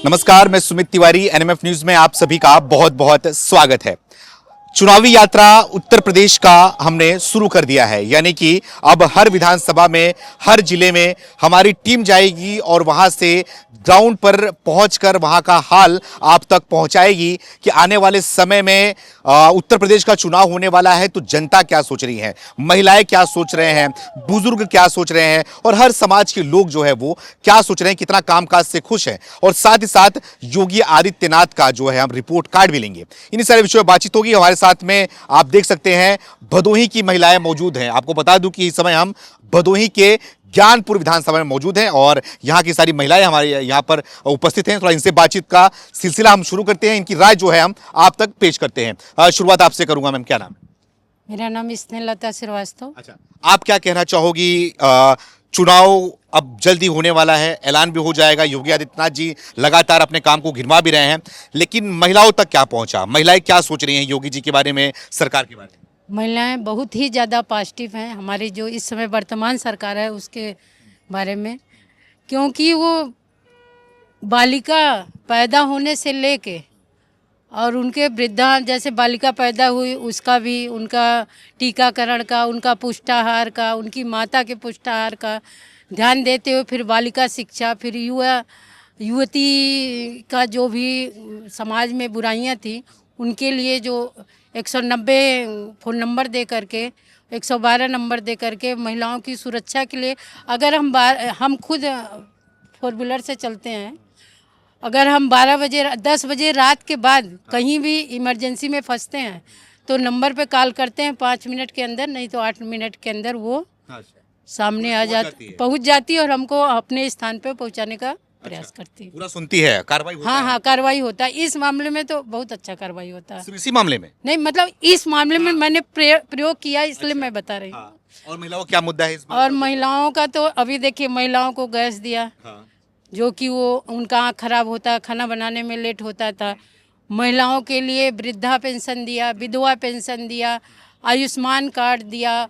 नमस्कार, मैं Sumit Tiwari. NMF news में आप सभी का बहुत बहुत स्वागत है। चुनावी यात्रा उत्तर प्रदेश का हमने शुरू कर दिया है, यानी कि अब हर विधानसभा में, हर जिले में हमारी टीम जाएगी और वहां से ग्राउंड पर पहुंचकर वहां का हाल आप तक पहुंचाएगी कि आने वाले समय में उत्तर प्रदेश का चुनाव होने वाला है तो जनता क्या सोच रही है, महिलाएं क्या सोच रहे हैं, बुजुर्ग क्या सोच रहे हैं और हर समाज के लोग जो है वो क्या सोच रहे हैं, कितना कामकाज से खुश हैं। और साथ ही साथ योगी आदित्यनाथ का जो है हम रिपोर्ट कार्ड भी लेंगे। इन्हीं सारे विषयों पर बातचीत होगी। हमारे साथ में आप देख सकते हैं भदोही की महिलाएं मौजूद हैं। आपको बता दूं कि इस समय हम भदोही के ज्ञानपुर विधानसभा में मौजूद हैं और यहाँ की सारी महिलाएं हमारे यहाँ पर उपस्थित हैं। थोड़ा इनसे बातचीत का सिलसिला हम शुरू करते हैं, इनकी राय जो है हम आप तक पेश करते हैं। शुरुआत आपसे करूंगा। मैम, क्या नाम है? मेरा नाम स्नेहलता श्रीवास्तव। अच्छा, आप क्या कहना चाहोगी? चुनाव अब जल्दी होने वाला है, ऐलान भी हो जाएगा। योगी आदित्यनाथ जी लगातार अपने काम को गिनवा भी रहे हैं, लेकिन महिलाओं तक क्या पहुंचा? महिलाएं क्या सोच रही हैं योगी जी के बारे में, सरकार के बारे में? महिलाएं बहुत ही ज़्यादा पॉजिटिव हैं हमारी जो इस समय वर्तमान सरकार है उसके बारे में, क्योंकि वो बालिका पैदा होने से लेके और उनके वृद्धा जैसे बालिका पैदा हुई उसका भी, उनका टीकाकरण का, उनका पुष्टाहार का, उनकी माता के पुष्टाहार का ध्यान देते हुए, फिर बालिका शिक्षा, फिर युवती का जो भी समाज में बुराइयां थी उनके लिए जो 190 फ़ोन नंबर दे करके, 112 नंबर दे करके महिलाओं की सुरक्षा के लिए, अगर हम खुद फोर व्हीलर से चलते हैं, अगर हम 12 बजे 10 बजे रात के बाद कहीं भी इमरजेंसी में फंसते हैं तो नंबर पे कॉल करते हैं, 5 मिनट के अंदर नहीं तो 8 मिनट के अंदर वो सामने आ जाती, पहुंच जाती है और हमको अपने स्थान पे पहुंचाने का प्रयास करती है। पूरा सुनती है, कार्रवाई होता है? हाँ, कार्रवाई होता है। इस मामले में तो बहुत अच्छा कार्रवाई होता है। सिर्फ इसी मामले में नहीं, मतलब इस मामले में मैंने प्रयोग किया, इसलिए मैं बता रही हूँ। और महिलाओं क्या मुद्दा है इस बार? और महिलाओं का तो अभी देखिए, महिलाओं को गैस दिया, जो कि वो उनका आँख खराब होता, खाना बनाने में लेट होता था। महिलाओं के लिए वृद्धा पेंशन दिया, विधवा पेंशन दिया, आयुष्मान कार्ड दिया,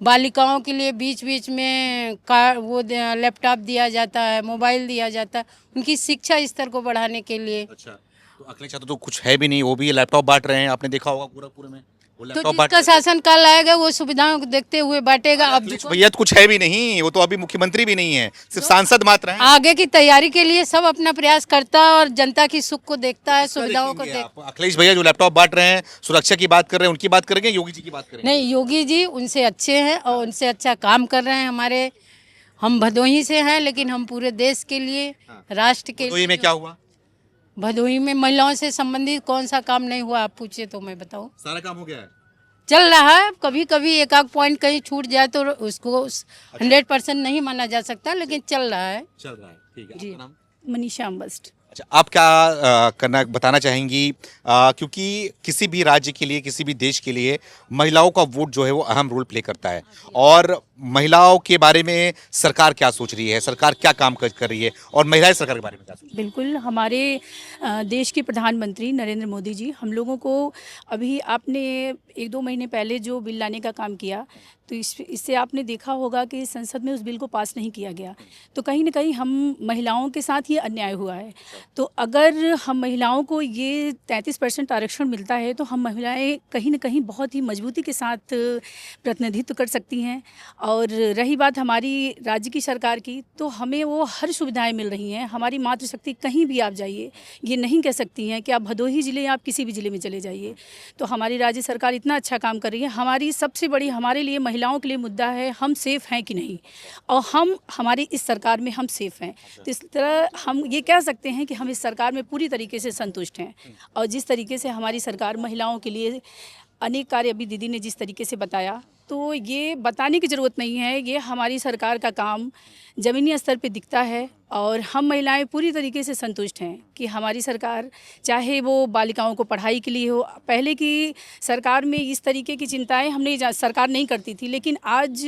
बालिकाओं के लिए बीच बीच में वो लैपटॉप दिया जाता है, मोबाइल दिया जाता है, उनकी शिक्षा स्तर को बढ़ाने के लिए। अच्छा, तो अखिलेश यादव तो कुछ है भी नहीं, वो भी लैपटॉप बांट रहे हैं। आपने देखा होगा पूरे में वो तो लैपटॉप जिसका शासन काल आएगा वो सुविधाओं को देखते हुए बांटेगा। अब भैया तो कुछ है भी नहीं, वो तो अभी मुख्यमंत्री भी नहीं है, सिर्फ सांसद मात्र हैं। आगे की तैयारी के लिए सब अपना प्रयास करता है और जनता की सुख को देखता है, सुविधाओं को देखता है। अखिलेश भैया जो लैपटॉप बांट रहे हैं, सुरक्षा की बात कर रहे हैं, उनकी बात करेंगे, योगी जी की बात करेंगे? नहीं, योगी जी उनसे अच्छे हैं और उनसे अच्छा काम कर रहे हैं। हमारे हम भदोही से हैं, लेकिन हम पूरे देश के लिए, राष्ट्र के लिए। में क्या हुआ? भदोही में महिलाओं से संबंधित कौन सा काम नहीं हुआ? आप पूछिए तो मैं बताऊं। सारा काम हो गया है, चल रहा है। कभी कभी एक आध पॉइंट कहीं छूट जाए तो उसको 100% नहीं माना जा सकता, लेकिन चल रहा है। ठीक है। जी। आपका नाम? मनीषा अम्बस्ट। अच्छा, आप क्या करना बताना चाहेंगी? क्योंकि किसी भी राज्य के लिए, किसी भी देश के लिए महिलाओं का वोट जो है वो अहम रोल प्ले करता है। और महिलाओं के बारे में सरकार क्या सोच रही है, सरकार क्या काम कर रही है और महिलाएं सरकार के बारे में क्या सोच रही है? बिल्कुल, हमारे देश के प्रधानमंत्री नरेंद्र मोदी जी हम लोगों को अभी आपने 1-2 महीने पहले जो बिल लाने का काम किया, तो इससे आपने देखा होगा कि संसद में उस बिल को पास नहीं किया गया। तो कहीं ना कहीं हम महिलाओं के साथ ये अन्याय हुआ है। तो अगर हम महिलाओं को ये 33% आरक्षण मिलता है तो हम महिलाएं कहीं ना कहीं बहुत ही मजबूती के साथ प्रतिनिधित्व कर सकती हैं। और रही बात हमारी राज्य की सरकार की, तो हमें वो हर सुविधाएं मिल रही हैं। हमारी मातृशक्ति, कहीं भी आप जाइए, ये नहीं कह सकती हैं कि आप भदोही ज़िले या आप किसी भी ज़िले में चले जाइए, तो हमारी राज्य सरकार इतना अच्छा काम कर रही है। हमारी सबसे बड़ी, हमारे लिए, महिलाओं के लिए मुद्दा है हम सेफ़ हैं कि नहीं, और हमारी इस सरकार में हम सेफ़ हैं। तो इस तरह हम ये कह सकते हैं कि हम इस सरकार में पूरी तरीके से संतुष्ट हैं। और जिस तरीके से हमारी सरकार महिलाओं के लिए अनेक कार्य, अभी दीदी ने जिस तरीके से बताया, तो ये बताने की ज़रूरत नहीं है, ये हमारी सरकार का काम ज़मीनी स्तर पे दिखता है। और हम महिलाएं पूरी तरीके से संतुष्ट हैं कि हमारी सरकार, चाहे वो बालिकाओं को पढ़ाई के लिए हो, पहले की सरकार में इस तरीके की चिंताएं सरकार नहीं करती थी, लेकिन आज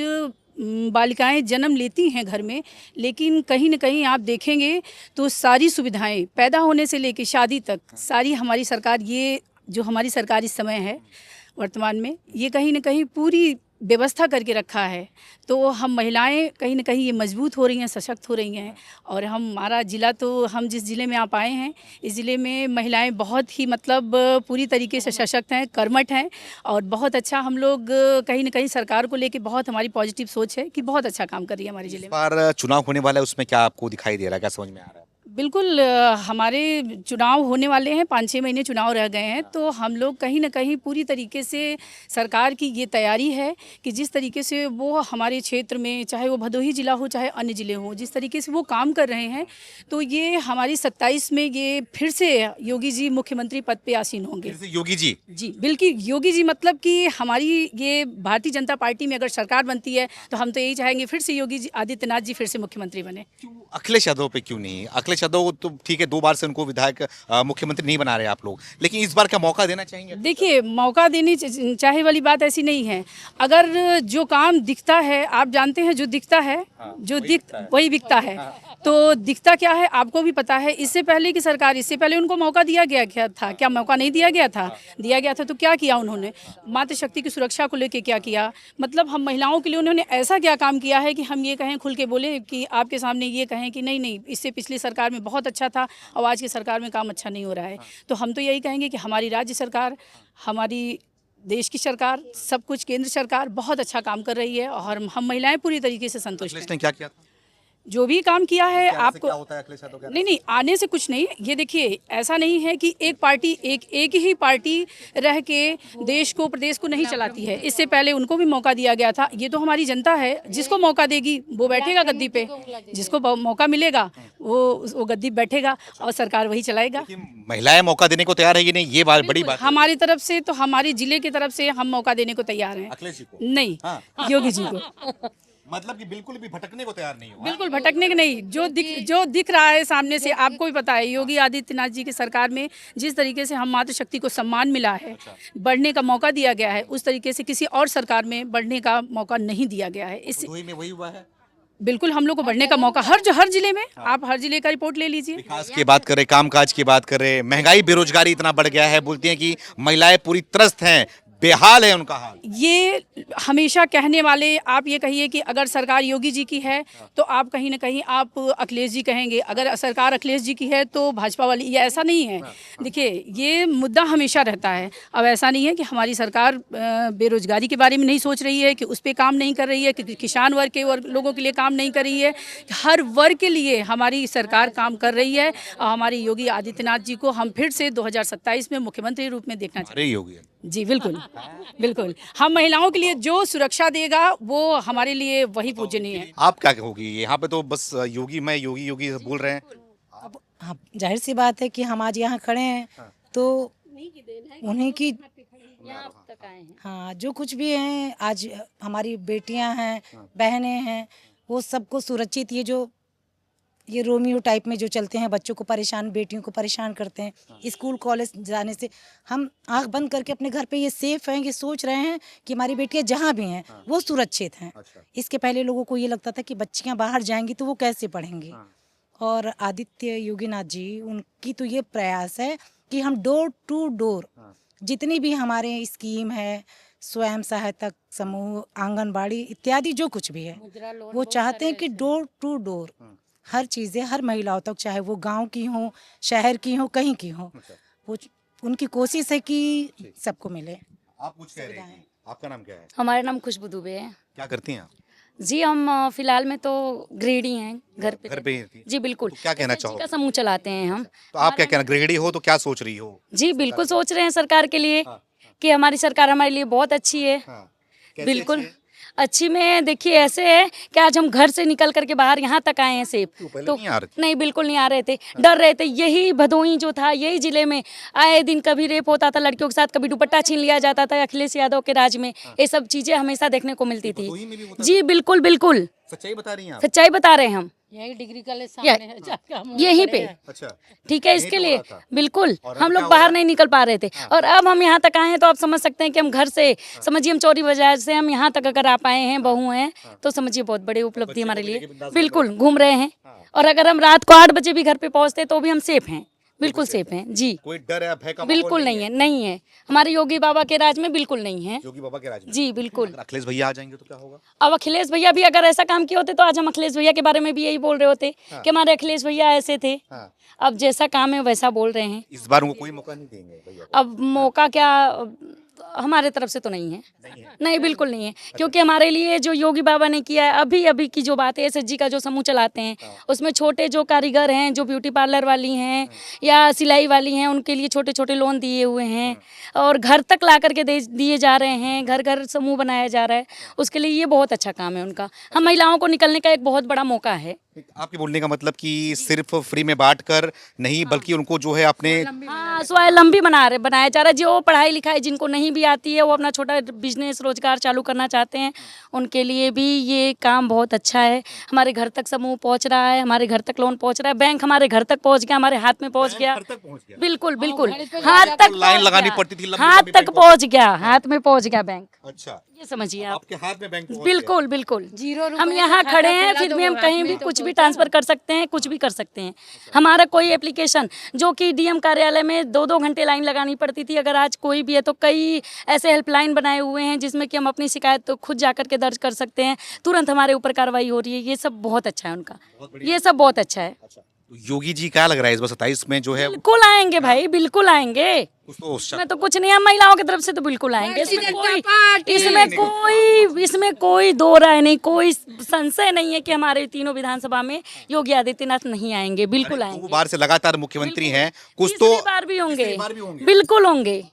बालिकाएं जन्म लेती हैं घर में, लेकिन कहीं ना कहीं आप देखेंगे तो सारी सुविधाएं पैदा होने से लेकर शादी तक सारी हमारी सरकार, ये जो हमारी सरकार इस समय है वर्तमान में, ये कहीं ना कहीं पूरी व्यवस्था करके रखा है, तो हम महिलाएं कहीं ना कहीं ये मजबूत हो रही हैं, सशक्त हो रही हैं। और हमारा ज़िला, तो हम जिस ज़िले में आप आए हैं, इस ज़िले में महिलाएं बहुत ही मतलब पूरी तरीके से सशक्त हैं, कर्मठ हैं। और बहुत अच्छा हम लोग कहीं ना कहीं सरकार को लेके बहुत हमारी पॉजिटिव सोच है कि बहुत अच्छा काम कर रही है हमारे ज़िले इस में। बार चुनाव होने वाला है, उसमें क्या आपको दिखाई दे रहा है, क्या समझ में आ रहा है? बिल्कुल, हमारे चुनाव होने वाले हैं, 5-6 महीने चुनाव रह गए हैं, तो हम लोग कहीं ना कहीं पूरी तरीके से सरकार की ये तैयारी है कि जिस तरीके से वो हमारे क्षेत्र में, चाहे वो भदोही ज़िला हो चाहे अन्य ज़िले हों, जिस तरीके से वो काम कर रहे हैं, तो ये हमारी 27 में ये फिर से योगी जी मुख्यमंत्री पद पे आसीन होंगे। फिर से योगी जी? जी बिल्कुल, योगी जी मतलब कि हमारी ये भारतीय जनता पार्टी में अगर सरकार बनती है तो हम तो यही चाहेंगे फिर से योगी जी आदित्यनाथ जी फिर से मुख्यमंत्री बने। अखिलेश यादव पे क्यों नहीं? अखिलेश यादव तो ठीक है, 2 बार से उनको विधायक मुख्यमंत्री नहीं बना रहे आप लोग, लेकिन इस बार क्या मौका देना चाहेंगे? देखिए, मौका देनी चाहे वाली बात ऐसी नहीं है। अगर जो काम दिखता है, आप जानते हैं जो दिखता है, जो वही बिकता है। तो दिखता क्या है आपको भी पता है। इससे पहले की सरकार, इससे पहले उनको मौका दिया गया था, क्या मौका नहीं दिया गया था? दिया गया था। तो क्या किया उन्होंने? मातृशक्ति की सुरक्षा को लेके क्या किया? मतलब हम महिलाओं के लिए उन्होंने ऐसा क्या काम किया है कि हम ये कहें, खुल के बोले कि आपके सामने ये कहें कि नहीं नहीं, इससे पिछली सरकार में बहुत अच्छा था और आज की सरकार में काम अच्छा नहीं हो रहा है। तो हम तो यही कहेंगे कि हमारी राज्य सरकार, हमारी देश की सरकार, सब कुछ केंद्र सरकार बहुत अच्छा काम कर रही है और हम महिलाएं पूरी तरीके से संतुष्ट अखिलेश हैं। ने क्या किया था? जो भी काम किया है आपको, क्या होता है अखिलेश यादव? नहीं नहीं, आने से कुछ नहीं। ये देखिए, ऐसा नहीं है कि एक पार्टी, एक ही पार्टी रह के देश को, प्रदेश को नहीं चलाती है। इससे पहले उनको भी मौका दिया गया था। ये तो हमारी जनता है, जिसको मौका देगी वो बैठेगा गद्दी पे, जिसको मौका मिलेगा वो गद्दी पे बैठेगा और सरकार वही चलाएगा। महिलाएं मौका देने को तैयार है कि नहीं, ये बात बड़ी बात है। हमारी तरफ से तो, हमारे जिले की तरफ से हम मौका देने को तैयार हैं। अखिलेश जी को? नहीं, हाँ। योगी जी को। मतलब कि बिल्कुल भी भटकने को तैयार नहीं हो? बिल्कुल भटकने के नहीं। जो दिख रहा है सामने से, आपको भी पता है योगी आदित्यनाथ जी की सरकार में जिस तरीके से हम मातृशक्ति को सम्मान मिला है, बढ़ने का मौका दिया गया है, उस तरीके से किसी और सरकार में बढ़ने का मौका नहीं दिया गया है। इस भदोही में वही हुआ है? बिल्कुल, हम लोग को बढ़ने का मौका हर जिले में, आप हर जिले का रिपोर्ट ले लीजिए। विकास की बात करें, कामकाज की बात करें, महंगाई बेरोजगारी इतना बढ़ गया है, बोलती हैं कि महिलाएं पूरी त्रस्त हैं, बेहाल है उनका हाल। ये हमेशा कहने वाले, आप ये कहिए कि अगर सरकार योगी जी की है तो आप कहीं ना कहीं आप अखिलेश जी कहेंगे, अगर सरकार अखिलेश जी की है तो भाजपा वाली। ये ऐसा नहीं है। देखिए, ये मुद्दा हमेशा रहता है। अब ऐसा नहीं है कि हमारी सरकार बेरोजगारी के बारे में नहीं सोच रही है, कि उस पर काम नहीं कर रही है, कि किसान वर्ग के लोगों के लिए काम नहीं कर रही है। हर वर्ग के लिए हमारी सरकार काम कर रही है और हमारे योगी आदित्यनाथ जी को हम फिर से 2027 में मुख्यमंत्री रूप में देखना चाहते अरे योगी हैं। जी बिल्कुल, बिल्कुल। हम महिलाओं के लिए जो सुरक्षा देगा वो हमारे लिए वही पूजनीय है। आप क्या कहोगी? यहाँ पे तो बस योगी, मैं योगी योगी बोल रहे हैं। अब हाँ, जाहिर सी बात है कि हम आज यहाँ खड़े हैं तो उन्हीं की, हाँ, जो कुछ भी हैं, आज हमारी बेटियां हैं, बहनें हैं, वो सबको सुरक्षित, ये रोमियो टाइप में जो चलते हैं, बच्चों को परेशान, बेटियों को परेशान करते हैं स्कूल कॉलेज जाने से, हम आंख बंद करके अपने घर पे ये सेफ हैं, ये सोच रहे हैं कि हमारी बेटियां जहाँ भी हैं वो सुरक्षित हैं। इसके पहले लोगों को ये लगता था कि बच्चियां बाहर जाएंगी तो वो कैसे पढ़ेंगी। और आदित्य योगीनाथ जी, उनकी तो ये प्रयास है कि हम डोर टू डोर जितनी भी हमारे स्कीम है, स्वयं सहायता समूह, आंगनबाड़ी इत्यादि जो कुछ भी है, वो चाहते हैं कि डोर टू डोर हर चीज़ें हर महिलाओं तक, चाहे वो गांव की हो, शहर की हो, कहीं की हो, वो उनकी कोशिश है कि सबको मिले। आप कुछ कह रहे हैं, आपका नाम क्या है? हमारा नाम खुशबू दुबे है। क्या करती हैं आप? जी, हम फिलहाल में तो गृहिणी हैं, घर पे ही रहती हैं? जी बिल्कुल। तो क्या कहना SHG चाहोगे? का समूह चलाते हैं हम। तो आप क्या कहना, गृहिणी हो तो क्या सोच रही हो? जी बिल्कुल सोच रहे हैं सरकार के लिए कि हमारी सरकार हमारे लिए बहुत अच्छी है। कैसे बिल्कुल अच्छी है? अच्छी में देखिए, ऐसे है कि आज हम घर से निकल करके बाहर यहाँ तक आए हैं सेफ। पहले तो नहीं आ रहे थे? नहीं, बिल्कुल नहीं आ रहे थे, डर रहे थे। यही भदोही जो था, यही जिले में आए दिन कभी रेप होता था लड़कियों के साथ, कभी दुपट्टा छीन लिया जाता था अखिलेश यादव के राज में। ये सब चीजें हमेशा देखने को मिलती थी। भदोही में भी होता जी बिल्कुल बिल्कुल, सच्चाई बता रही हैं आप? सच्चाई बता रहे हैं हम। यही डिग्री कॉलेज सामने है, जाके हम यहीं खड़े पे हैं। अच्छा, ठीक है, यहीं इसके पे हो लिए रहा था। बिल्कुल और हम अब लोग क्या हो बाहर रहा? नहीं निकल पा रहे थे। और अब हम यहाँ तक आए हैं तो आप समझ सकते हैं कि हम घर से, समझिए हम चौरी बाजार से हम यहाँ तक अगर आ पाए हैं, बहू हैं, तो समझिए बहुत बड़ी उपलब्धि हमारे लिए। बिल्कुल घूम रहे हैं। और अगर हम रात को 8 बजे भी घर पे पहुँचते तो भी हम सेफ हैं, बिल्कुल सेफ हैं जी। कोई डर है, भय का माहौल बिल्कुल नहीं है, नहीं है। हमारे योगी बाबा के राज में बिल्कुल नहीं है योगी बाबा के राज में? जी, बिल्कुल। अगर अखिलेश भैया आ जाएंगे तो क्या होगा? अब अखिलेश भैया भी अगर ऐसा काम किए होते तो आज हम अखिलेश भैया के बारे में भी यही बोल रहे होते कि हमारे अखिलेश भैया ऐसे थे। हाँ। अब जैसा काम है वैसा बोल रहे हैं। इस बार उनको कोई मौका नहीं देंगे भैया को? अब मौका क्या, हमारे तरफ से तो नहीं है, नहीं बिल्कुल नहीं है, क्योंकि हमारे लिए जो योगी बाबा ने किया है, अभी अभी की जो बात है, SHG का जो समूह चलाते हैं उसमें छोटे जो कारीगर हैं, जो ब्यूटी पार्लर वाली हैं या सिलाई वाली हैं, उनके लिए छोटे छोटे लोन दिए हुए हैं और घर तक ला करके दिए जा रहे हैं, घर घर समूह बनाया जा रहा है। उसके लिए ये बहुत अच्छा काम है उनका। हम महिलाओं को निकलने का एक बहुत बड़ा मौका है। आपके बोलने का मतलब कि सिर्फ फ्री में बांट कर नहीं, बल्कि उनको जो है अपने हाँ, स्वावलंबी बनाया जा रहा है। जो पढ़ाई लिखाई जिनको नहीं भी आती है, वो अपना छोटा बिजनेस रोजगार चालू करना चाहते हैं, उनके लिए भी ये काम बहुत अच्छा है। हमारे घर तक समूह पहुंच रहा है, हमारे घर तक लोन पहुंच रहा है, बैंक हमारे घर तक पहुंच गया, हमारे हाथ में पहुंच गया। बिल्कुल बिल्कुल, हाथ तक लाइन लगानी पड़ती थी, लंबी हाथ लंबी तक बैंक पहुंच गया, हाथ में पहुंच गया बैंक। अच्छा, ये समझिए आप, आपके हाथ में बैंक पहुंच बिल्कुल बिल्कुल। जीरो रुपए हम का यहाँ खाता खड़े हैं, खोला फिर तो भी हम वो कहीं हाथ भी में तो कुछ भी पहुंचा। ट्रांसफर कर सकते हैं, कुछ भी कर सकते हैं। हमारा कोई एप्लीकेशन जो कि DM कार्यालय में 2-2 घंटे लाइन लगानी पड़ती थी, अगर आज कोई भी है तो कई ऐसे हेल्पलाइन बनाए हुए हैं जिसमें कि हम अपनी शिकायत तो खुद जाकर के दर्ज कर सकते हैं, तुरंत हमारे ऊपर कार्रवाई हो रही है। ये सब बहुत अच्छा है उनका, ये सब बहुत अच्छा है। तो योगी जी क्या लग रहा है इस बार 27 में जो है बिल्कुल आएंगे भाई, बिल्कुल आएंगे। कुछ तो इसमें तो कुछ नहीं है, महिलाओं की तरफ से तो बिल्कुल आएंगे। इसमें कोई दो राय नहीं, कोई संशय नहीं है कि हमारे तीनों विधानसभा में योगी आदित्यनाथ नहीं आएंगे, बिल्कुल 2 आएंगे। बार से लगातार मुख्यमंत्री हैं, कुछ तीसरी तो बार भी होंगे, तीसरी बार भी होंगे। बिल्कुल होंगे।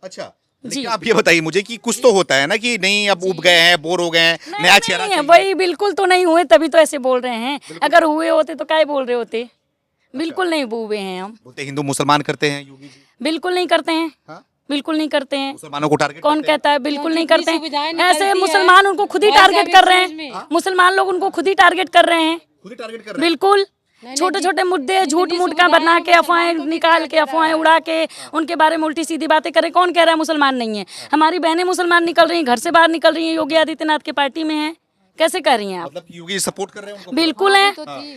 अच्छा, जी। लेकिन आप ये बताइए मुझे कि कुछ तो होता है ना कि नहीं, अब उब गए हैं, बोर हो गए हैं, नया चेहरा नहीं है, चाहिए। वही बिल्कुल तो नहीं हुए, तभी तो ऐसे बोल रहे हैं। अगर हुए होते तो क्या बोल रहे होते। बिल्कुल नहीं हुए हैं हम, बोलते हिंदू मुसलमान करते हैं योगी जी। बिल्कुल नहीं करते हैं, हाँ? बिल्कुल नहीं करते हैं। मुसलमानों को टारगेट कौन करते हैं? कहता है बिल्कुल नहीं करते सुविधाएं हैं? निकलती ऐसे है। मुसलमान उनको खुद ही बहुत टारगेट सारे कर रहे चीज में। हैं, मुसलमान लोग उनको खुद ही टारगेट कर रहे हैं। खुद ही टारगेट कर रहे हैं। बिल्कुल, छोटे छोटे मुद्दे झूठ मूठ का बना के, अफवाहें निकाल के, अफवाहें उड़ा के उनके बारे में उल्टी सीधी बातें करें। कौन कह रहा है मुसलमान नहीं है? हमारी बहनें मुसलमान निकल रही हैं, घर से बाहर निकल रही हैं, योगी आदित्यनाथ की पार्टी में हैं। कैसे कर रही हैं आप? मतलब कि योगी सपोर्ट कर रहे हैं उनको? बिल्कुल है।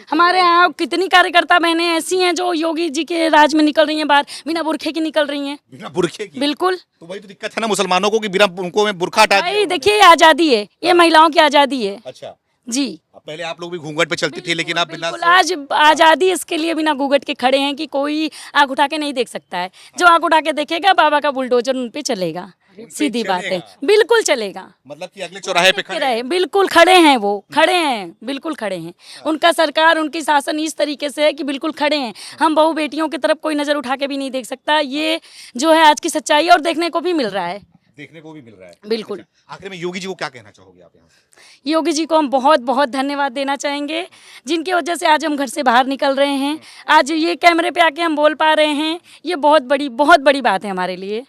हमारे यहाँ कितनी कार्यकर्ता बहनें ऐसी हैं जो योगी जी के राज में निकल रही हैं, बाहर बिना बुरखे की निकल रही हैं। बिना बुरखे की? बिल्कुल तो वही तो दिक्कत है ना मुसलमानों को कि बिना उनको में बुरखा हटा दिया भाई, देखिए ये आज़ादी है, ये महिलाओं की आज़ादी है अच्छा, जी। अब पहले आप लोग भी घूंघट पे चलती थी, लेकिन आप बिना बिल्कुल, आज आज़ादी इसके लिए बिना घूंघट के खड़े हैं कि कोई आँख उठा के नहीं देख सकता है। जो आँख उठा के देखेगा, बाबा का बुलडोजर उन पे चलेगा। सीधी बात है, बिल्कुल चलेगा। मतलब कि अगले चौराहे पे खड़े रहे, बिल्कुल खड़े हैं, वो खड़े हैं, बिल्कुल खड़े हैं। उनका सरकार, उनकी शासन इस तरीके से है कि बिल्कुल खड़े हैं। हम बहू बेटियों की तरफ कोई नज़र उठा के भी नहीं देख सकता। ये जो है आज की सच्चाई है और देखने को भी मिल रहा है, देखने को भी मिल रहा है। बिल्कुल। आखिर में योगी जी को क्या कहना चाहोगे आप यहाँ से? योगी जी को हम बहुत बहुत धन्यवाद देना चाहेंगे, जिनकी वजह से आज हम घर से बाहर निकल रहे हैं, आज ये कैमरे पे आके हम बोल पा रहे हैं। ये बहुत बड़ी बात है हमारे लिए।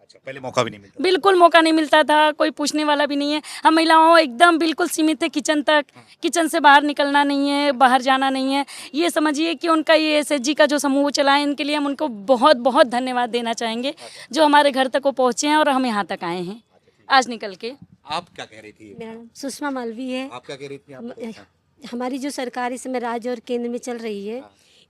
अच्छा, पहले मौका भी नहीं मिलता? बिल्कुल मौका नहीं मिलता था, कोई पूछने वाला भी नहीं है। हम महिलाओं एकदम बिल्कुल सीमित थे किचन तक, किचन से बाहर निकलना नहीं है, बाहर जाना नहीं है। ये समझिए कि उनका ये SHG का जो समूह चलाए, इनके लिए हम उनको बहुत बहुत धन्यवाद देना चाहेंगे, जो हमारे घर तक वो पहुँचे हैं और हम यहाँ तक आए हैं आज निकल के। आप क्या कह रही थी? मेरा नाम सुषमा मालवी है। आप क्या कह रही थी? आप हमारी जो सरकार इस समय राज्य और केंद्र में चल रही है,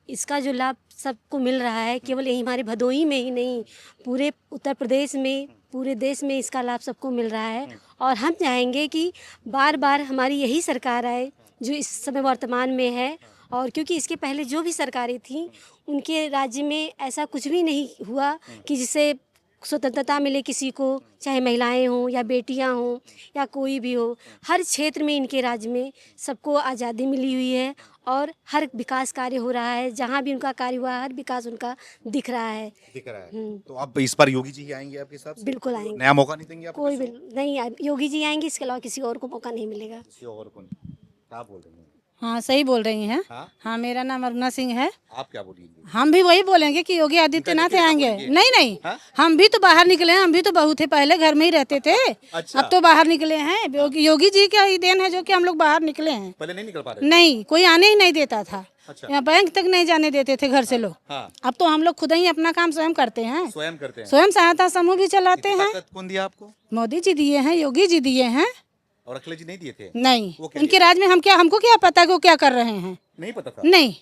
इसका जो लाभ सबको मिल रहा है, केवल यही हमारे भदोही में ही नहीं, पूरे उत्तर प्रदेश में, पूरे देश में इसका लाभ सबको मिल रहा है। और हम चाहेंगे कि बार बार हमारी यही सरकार आए जो इस समय वर्तमान में है। और क्योंकि इसके पहले जो भी सरकारें थीं, उनके राज्य में ऐसा कुछ भी नहीं हुआ कि जिससे स्वतंत्रता मिले किसी को, चाहे महिलाएं हों या बेटियां हों या कोई भी हो। हर क्षेत्र में इनके राज्य में सबको आज़ादी मिली हुई है और हर विकास कार्य हो रहा है। जहाँ भी उनका कार्य हुआ, हर विकास उनका दिख रहा है। दिख रहा है। तो अब इस बार योगी जी ही आएंगे आपके हिसाब से? बिल्कुल आएंगे। नया मौका नहीं देंगे आप? कोई भी नहीं, योगी जी आएंगे, इसके अलावा किसी और को मौका नहीं मिलेगा। किसी और को नहीं? क्या बोल रही हैं? हाँ, सही बोल रही हैं। हाँ? हाँ, मेरा नाम अरुणा सिंह है। आप क्या बोलेंगे? हम भी वही बोलेंगे कि योगी आदित्यनाथ आएंगे। नहीं नहीं, हाँ? हम भी तो बाहर निकले हैं, हम भी तो बहू थे, पहले घर में ही रहते थे। अच्छा। अब तो बाहर निकले हैं। योगी जी का ही देन है जो कि हम लोग बाहर निकले हैं। पहले नहीं निकल पा रहे? नहीं, कोई आने ही नहीं देता था। अच्छा। यहाँ बैंक तक नहीं जाने देते थे घर से लोग। हाँ। अब तो हम लोग खुद ही अपना काम स्वयं करते हैं, स्वयं करते हैं? स्वयं सहायता समूह भी चलाते हैं। ताकत कौन दिया आपको? मोदी जी दिए हैं, योगी जी दिए हैं। और अखिलेश जी नहीं दिए थे? नहीं, वो क्या उनके राज में हमको क्या पता कि वो क्या कर रहे हैं? नहीं पता था? नहीं,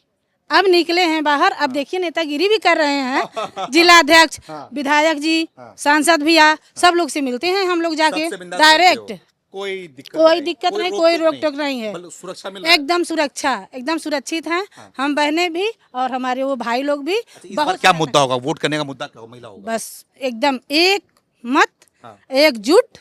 अब निकले हैं बाहर। अब देखिए नेतागिरी भी कर रहे हैं, जिला अध्यक्ष, विधायक जी, सांसद भी सब लोग से मिलते हैं हम लोग जाके डायरेक्ट। कोई दिक्कत नहीं, कोई रोक टोक नहीं है, सुरक्षा मिल एकदम सुरक्षा, एकदम सुरक्षित हैं हम बहनें भी और हमारे वो भाई लोग भी। इस बार क्या मुद्दा होगा? वोट करने का मुद्दा क्या होगा? महिला होगा बस एकदम एक मत, एकजुट,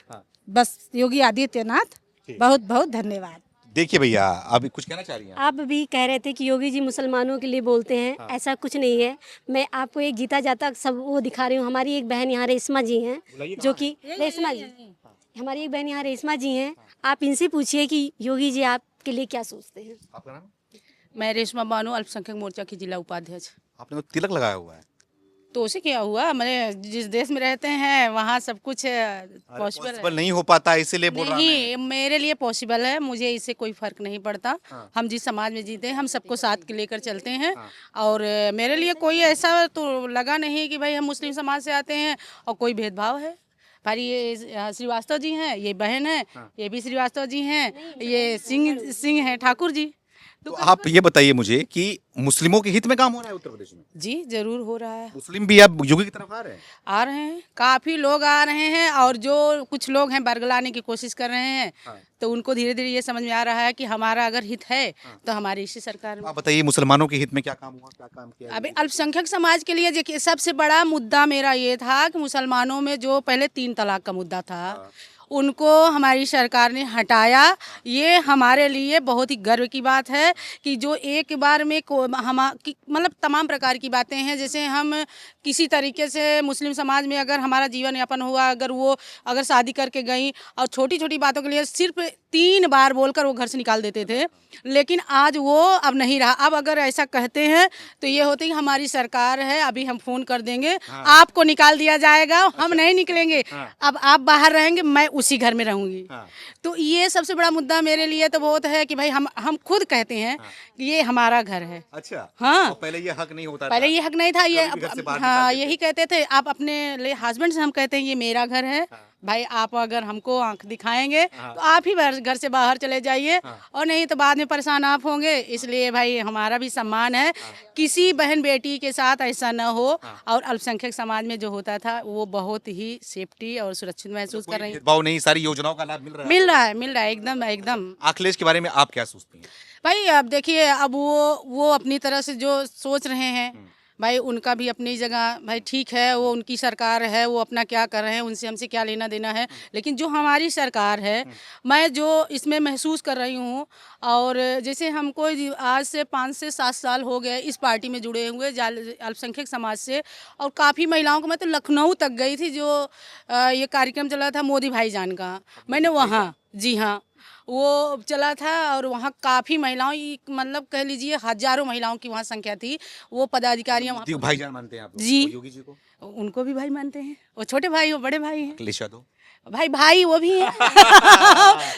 बस योगी आदित्यनाथ। बहुत बहुत धन्यवाद। देखिए भैया, अभी कुछ कहना चाह रही हैं? आप भी कह रहे थे कि योगी जी मुसलमानों के लिए बोलते हैं, ऐसा कुछ नहीं है। मैं आपको एक जीता जाता सब वो दिखा रही हूँ। हमारी एक बहन यहाँ रेशमा जी हैं, जो कि रेशमा जी, हमारी एक बहन यहाँ रेशमा जी हैं। आप इनसे पूछिए कि योगी जी आपके लिए क्या सोचते हैं। आपका नाम? मैं रेशमा बानो, अल्पसंख्यक मोर्चा की जिला उपाध्यक्ष। आपने तो तिलक लगाया हुआ है। तो उसे क्या हुआ, मैंने जिस देश में रहते हैं वहाँ सब कुछ पॉसिबल पॉसिबल नहीं हो पाता, इसीलिए बोल रहा हूं मैं। नहीं, मेरे लिए पॉसिबल है, मुझे इससे कोई फर्क नहीं पड़ता। हम जिस समाज में जीते हैं हम सबको साथ लेकर चलते हैं। और मेरे लिए कोई ऐसा तो लगा नहीं कि भाई हम मुस्लिम समाज से आते हैं और कोई भेदभाव है। पर ये श्रीवास्तव जी हैं, ये बहन है, ये भी श्रीवास्तव जी हैं, ये सिंह हैं, ठाकुर जी। तो आप ये बताइए मुझे कि मुस्लिमों के हित में काम हो रहा है उत्तर प्रदेश में? जी जरूर हो रहा है। मुस्लिम भी अब योगी की तरफ आ रहे हैं? आ रहे हैं, काफी लोग आ रहे हैं और जो कुछ लोग हैं बरगलाने की कोशिश कर रहे हैं। तो उनको धीरे धीरे ये समझ में आ रहा है कि हमारा अगर हित है तो हमारी इसी सरकार में। आप बताइए मुसलमानों के हित में क्या काम हुआ, क्या काम किया? अभी अल्पसंख्यक समाज के लिए देखिए सबसे बड़ा मुद्दा मेरा ये था कि मुसलमानों में जो पहले 3 तलाक का मुद्दा था उनको हमारी सरकार ने हटाया। ये हमारे लिए बहुत ही गर्व की बात है कि जो एक बार में मतलब तमाम प्रकार की बातें हैं। जैसे हम किसी तरीके से मुस्लिम समाज में अगर हमारा जीवन यापन हुआ, अगर शादी करके गई और छोटी छोटी बातों के लिए सिर्फ 3 बार बोलकर वो घर से निकाल देते थे, लेकिन आज वो अब नहीं रहा। अब अगर ऐसा कहते हैं तो ये होते कि हमारी सरकार है, अभी हम फ़ोन कर देंगे, आपको निकाल दिया जाएगा, हम नहीं निकलेंगे, अब आप बाहर रहेंगे, मैं उसी घर में रहूंगी। तो ये सबसे बड़ा मुद्दा मेरे लिए तो बहुत है कि भाई हम खुद कहते हैं कि ये हमारा घर है। अच्छा, हाँ, तो पहले ये हक नहीं होता पहले ये हक नहीं था। ये कभी भी घर से बाहर हाँ, निकाल देते यही कहते थे। आप अपने लिए हस्बैंड से हम कहते हैं ये मेरा घर है भाई, आप अगर हमको आंख दिखाएंगे तो आप ही घर से बाहर चले जाइए, और नहीं तो बाद में परेशान आप होंगे। इसलिए भाई हमारा भी सम्मान है, किसी बहन बेटी के साथ ऐसा न हो। और अल्पसंख्यक समाज में जो होता था वो बहुत ही सेफ्टी और सुरक्षित महसूस कर रहे हैं। भेदभाव नहीं, सारी योजनाओं का लाभ मिल रहा है। मिल रहा है एकदम एकदम। अखिलेश के बारे में आप क्या सोचती हैं? भाई अब देखिए, अब वो अपनी तरह से जो सोच रहे हैं भाई, उनका भी अपनी जगह भाई ठीक है, वो उनकी सरकार है, वो अपना क्या कर रहे हैं, उनसे हमसे क्या लेना देना है। लेकिन जो हमारी सरकार है, मैं जो इसमें महसूस कर रही हूँ, और जैसे हमको आज से 5 से 7 साल हो गए इस पार्टी में जुड़े हुए अल्पसंख्यक समाज से, और काफ़ी महिलाओं को, मैं तो लखनऊ तक गई थी, जो ये कार्यक्रम चला था मोदी भाईजान का, मैंने वहाँ, जी हाँ, वो चला था, और वहाँ काफ़ी महिलाओं, मतलब कह लीजिए हजारों महिलाओं की वहाँ संख्या थी। वो पदाधिकारियाँ भाईजान मानते हैं आप लोग? जी, योगी जी को? उनको भी भाई मानते हैं। वो छोटे भाई, वो बड़े भाई हैं। अखिलेश यादव भाई वो भी हैं।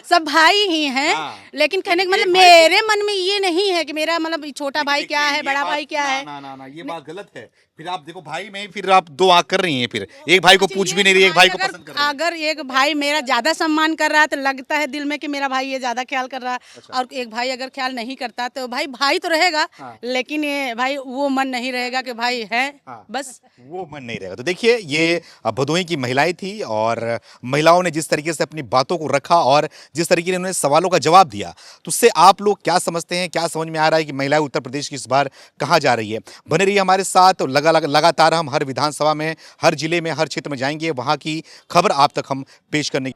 सब भाई ही हैं। लेकिन कहने का मतलब मेरे मन में ये नहीं है कि मेरा मतलब छोटा भाई क्या है, बड़ा भाई क्या है। ना, ये बात गलत है। फिर आप देखो भाई में फिर आप 2 आंख कर रही हैं, फिर एक भाई को पूछ भी नहीं रही, एक भाई को पसंद कर रही है। अगर एक भाई मेरा ज्यादा सम्मान कर रहा है तो लगता है दिल में कि मेरा भाई ये ज्यादा ख्याल कर रहा है। अच्छा। और एक भाई अगर ख्याल नहीं करता तो भाई तो रहेगा, लेकिन ये भाई वो मन नहीं रहेगा कि भाई है, बस वो मन नहीं रहेगा। तो देखिए, ये भदोही की महिलाएं थी, और महिलाओं ने जिस तरीके से अपनी बातों को रखा और जिस तरीके से उन्होंने सवालों का जवाब दिया, तो उससे आप लोग क्या समझते हैं, क्या समझ में आ रहा है कि महिलाएं उत्तर प्रदेश की इस बार कहाँ जा रही है? बने रहिए हमारे साथ। लगातार हम हर विधानसभा में, हर जिले में, हर क्षेत्र में जाएंगे, वहां की खबर आप तक हम पेश करने